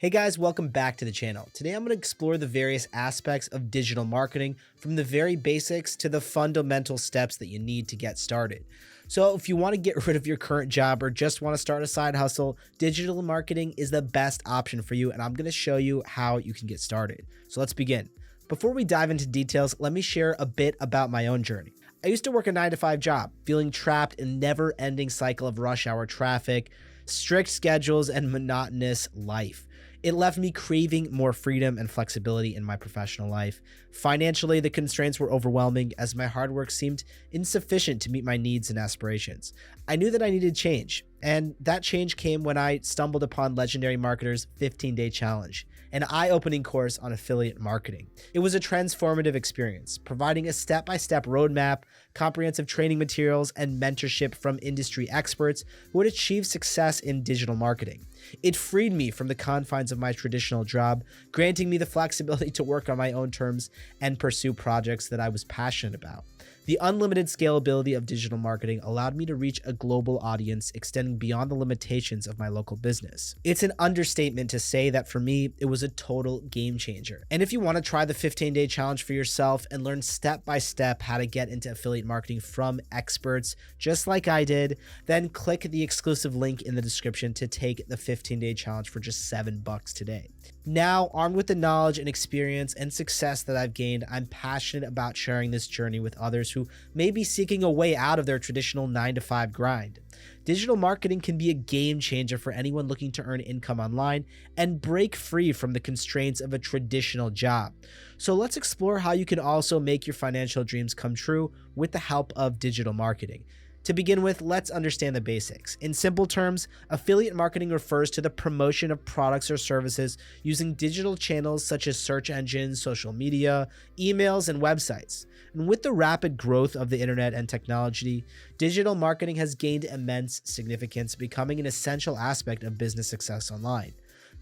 Hey guys, welcome back to the channel. Today I'm going to explore the various aspects of digital marketing, from the very basics to the fundamental steps that you need to get started. So if you want to get rid of your current job or just want to start a side hustle, digital marketing is the best option for you, and I'm going to show you how you can get started. So let's begin. Before we dive into details, let me share a bit about my own journey. I used to work a 9-to-5 job, feeling trapped in a never-ending cycle of rush hour traffic, strict schedules, and monotonous life. It left me craving more freedom and flexibility in my professional life. Financially, the constraints were overwhelming as my hard work seemed insufficient to meet my needs and aspirations. I knew that I needed change, and that change came when I stumbled upon Legendary Marketer's 15-day challenge, an eye-opening course on affiliate marketing. It was a transformative experience, providing a step-by-step roadmap, comprehensive training materials, and mentorship from industry experts who had achieved success in digital marketing. It freed me from the confines of my traditional job, granting me the flexibility to work on my own terms and pursue projects that I was passionate about. The unlimited scalability of digital marketing allowed me to reach a global audience extending beyond the limitations of my local business. It's an understatement to say that for me, it was a total game changer. And if you want to try the 15-day challenge for yourself and learn step by step how to get into affiliate marketing from experts, just like I did, then click the exclusive link in the description to take the 15-day challenge for just $7 today. Now, armed with the knowledge and experience and success that I've gained, I'm passionate about sharing this journey with others who may be seeking a way out of their traditional 9-to-5 grind. Digital marketing can be a game changer for anyone looking to earn income online and break free from the constraints of a traditional job. So let's explore how you can also make your financial dreams come true with the help of digital marketing. To begin with, let's understand the basics. In simple terms, affiliate marketing refers to the promotion of products or services using digital channels such as search engines, social media, emails, and websites. And with the rapid growth of the internet and technology, digital marketing has gained immense significance, becoming an essential aspect of business success online.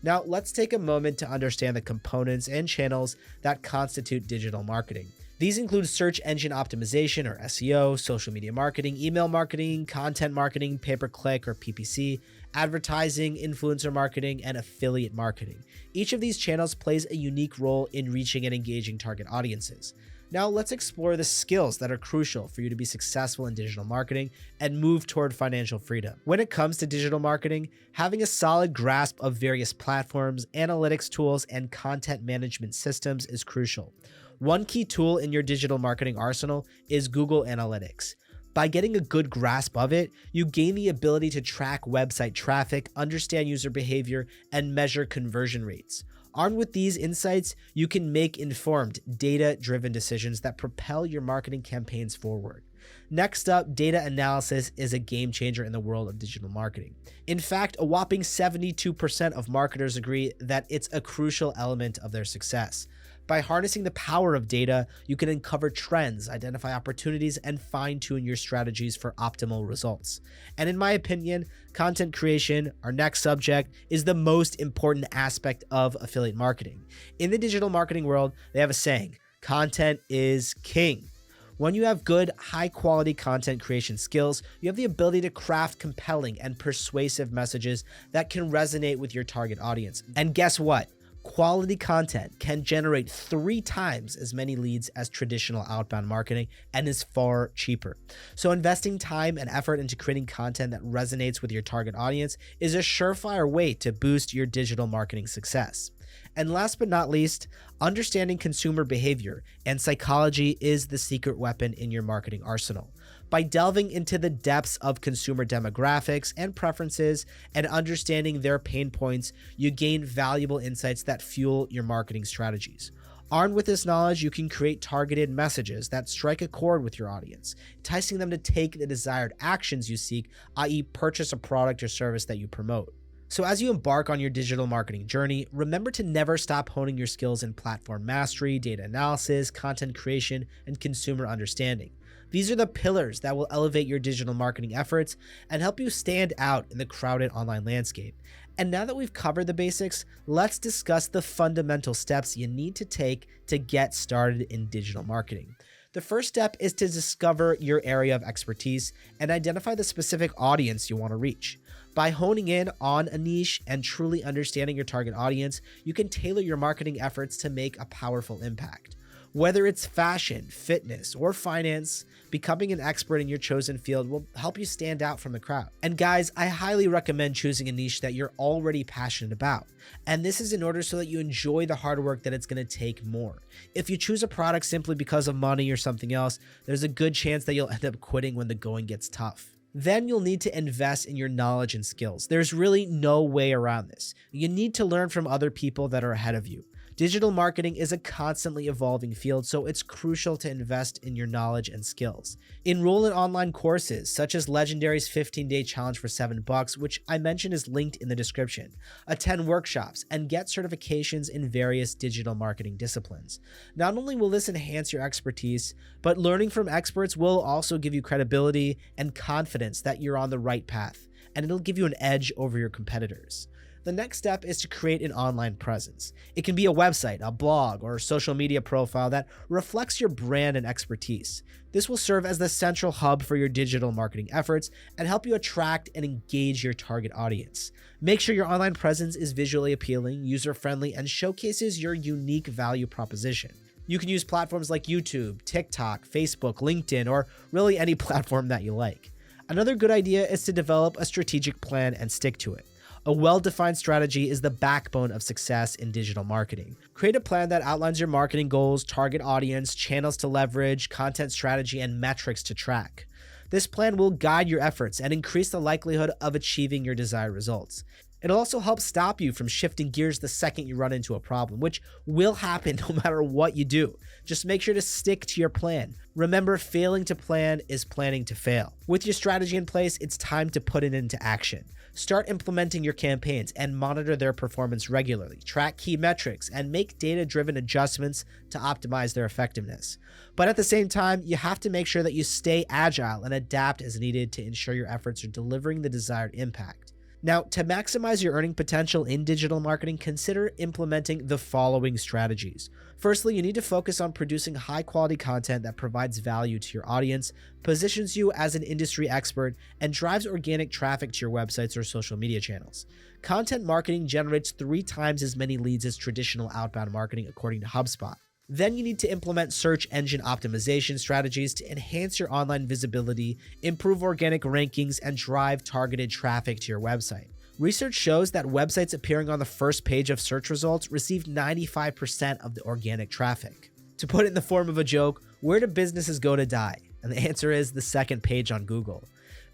Now, let's take a moment to understand the components and channels that constitute digital marketing. These include search engine optimization or SEO, social media marketing, email marketing, content marketing, pay-per-click or PPC, advertising, influencer marketing, and affiliate marketing. Each of these channels plays a unique role in reaching and engaging target audiences. Now let's explore the skills that are crucial for you to be successful in digital marketing and move toward financial freedom. When it comes to digital marketing, having a solid grasp of various platforms, analytics tools, and content management systems is crucial. One key tool in your digital marketing arsenal is Google Analytics. By getting a good grasp of it, you gain the ability to track website traffic, understand user behavior, and measure conversion rates. Armed with these insights, you can make informed, data-driven decisions that propel your marketing campaigns forward. Next up, data analysis is a game changer in the world of digital marketing. In fact, a whopping 72% of marketers agree that it's a crucial element of their success. By harnessing the power of data, you can uncover trends, identify opportunities, and fine-tune your strategies for optimal results. And in my opinion, content creation, our next subject, is the most important aspect of affiliate marketing. In the digital marketing world, they have a saying, content is king. When you have good, high-quality content creation skills, you have the ability to craft compelling and persuasive messages that can resonate with your target audience. And guess what? Quality content can generate 3 times as many leads as traditional outbound marketing and is far cheaper. So investing time and effort into creating content that resonates with your target audience is a surefire way to boost your digital marketing success. And last but not least, understanding consumer behavior and psychology is the secret weapon in your marketing arsenal. By delving into the depths of consumer demographics and preferences and understanding their pain points, you gain valuable insights that fuel your marketing strategies. Armed with this knowledge, you can create targeted messages that strike a chord with your audience, enticing them to take the desired actions you seek, i.e., purchase a product or service that you promote. So as you embark on your digital marketing journey, remember to never stop honing your skills in platform mastery, data analysis, content creation, and consumer understanding. These are the pillars that will elevate your digital marketing efforts and help you stand out in the crowded online landscape. And now that we've covered the basics, let's discuss the fundamental steps you need to take to get started in digital marketing. The first step is to discover your area of expertise and identify the specific audience you want to reach. By honing in on a niche and truly understanding your target audience, you can tailor your marketing efforts to make a powerful impact. Whether it's fashion, fitness, or finance, becoming an expert in your chosen field will help you stand out from the crowd. And guys, I highly recommend choosing a niche that you're already passionate about. And this is in order so that you enjoy the hard work that it's going to take more. If you choose a product simply because of money or something else, there's a good chance that you'll end up quitting when the going gets tough. Then you'll need to invest in your knowledge and skills. There's really no way around this. You need to learn from other people that are ahead of you. Digital marketing is a constantly evolving field, so it's crucial to invest in your knowledge and skills. Enroll in online courses such as Legendary's 15-day challenge for $7, which I mentioned is linked in the description. Attend workshops and get certifications in various digital marketing disciplines. Not only will this enhance your expertise, but learning from experts will also give you credibility and confidence that you're on the right path, and it'll give you an edge over your competitors. The next step is to create an online presence. It can be a website, a blog, or a social media profile that reflects your brand and expertise. This will serve as the central hub for your digital marketing efforts and help you attract and engage your target audience. Make sure your online presence is visually appealing, user-friendly, and showcases your unique value proposition. You can use platforms like YouTube, TikTok, Facebook, LinkedIn, or really any platform that you like. Another good idea is to develop a strategic plan and stick to it. A well-defined strategy is the backbone of success in digital marketing. Create a plan that outlines your marketing goals, target audience, channels to leverage, content strategy, and metrics to track. This plan will guide your efforts and increase the likelihood of achieving your desired results. It'll also help stop you from shifting gears the second you run into a problem, which will happen no matter what you do. Just make sure to stick to your plan. Remember, failing to plan is planning to fail. With your strategy in place, it's time to put it into action. Start implementing your campaigns and monitor their performance regularly. Track key metrics and make data-driven adjustments to optimize their effectiveness. But at the same time, you have to make sure that you stay agile and adapt as needed to ensure your efforts are delivering the desired impact. Now, to maximize your earning potential in digital marketing, consider implementing the following strategies. Firstly, you need to focus on producing high-quality content that provides value to your audience, positions you as an industry expert, and drives organic traffic to your websites or social media channels. Content marketing generates 3 times as many leads as traditional outbound marketing, according to HubSpot. Then you need to implement search engine optimization strategies to enhance your online visibility, improve organic rankings, and drive targeted traffic to your website. Research shows that websites appearing on the first page of search results receive 95% of the organic traffic. To put it in the form of a joke, where do businesses go to die? And the answer is the second page on Google.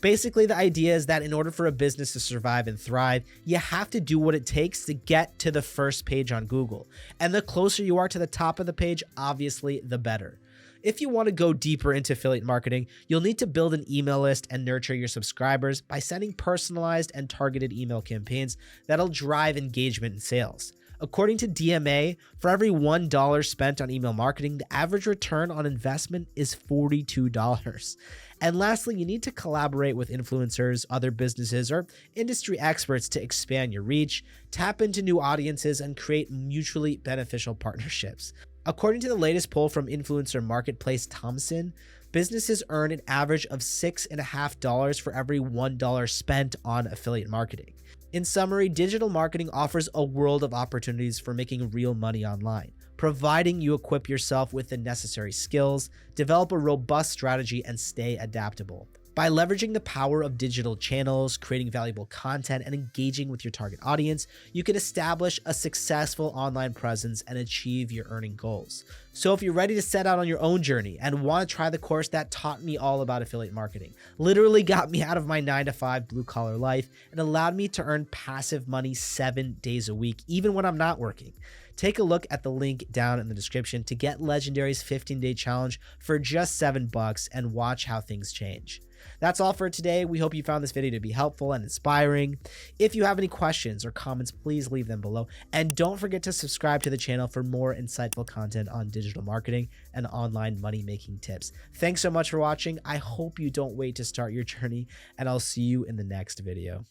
Basically, the idea is that in order for a business to survive and thrive, you have to do what it takes to get to the first page on Google. And the closer you are to the top of the page, obviously, the better. If you want to go deeper into affiliate marketing, you'll need to build an email list and nurture your subscribers by sending personalized and targeted email campaigns that'll drive engagement and sales. According to DMA, for every $1 spent on email marketing, the average return on investment is $42. And lastly, you need to collaborate with influencers, other businesses, or industry experts to expand your reach, tap into new audiences, and create mutually beneficial partnerships. According to the latest poll from influencer marketplace Thomson, businesses earn an average of $6.50 for every $1 spent on affiliate marketing. In summary, digital marketing offers a world of opportunities for making real money online, providing you equip yourself with the necessary skills, develop a robust strategy, and stay adaptable. By leveraging the power of digital channels, creating valuable content, and engaging with your target audience, you can establish a successful online presence and achieve your earning goals. So if you're ready to set out on your own journey and want to try the course that taught me all about affiliate marketing, literally got me out of my 9-to-5 blue-collar life, and allowed me to earn passive money 7 days a week, even when I'm not working, take a look at the link down in the description to get Legendary's 15-day challenge for just $7 and watch how things change. That's all for today. We hope you found this video to be helpful and inspiring. If you have any questions or comments, please leave them below. And don't forget to subscribe to the channel for more insightful content on digital marketing and online money-making tips. Thanks so much for watching. I hope you don't wait to start your journey, and I'll see you in the next video.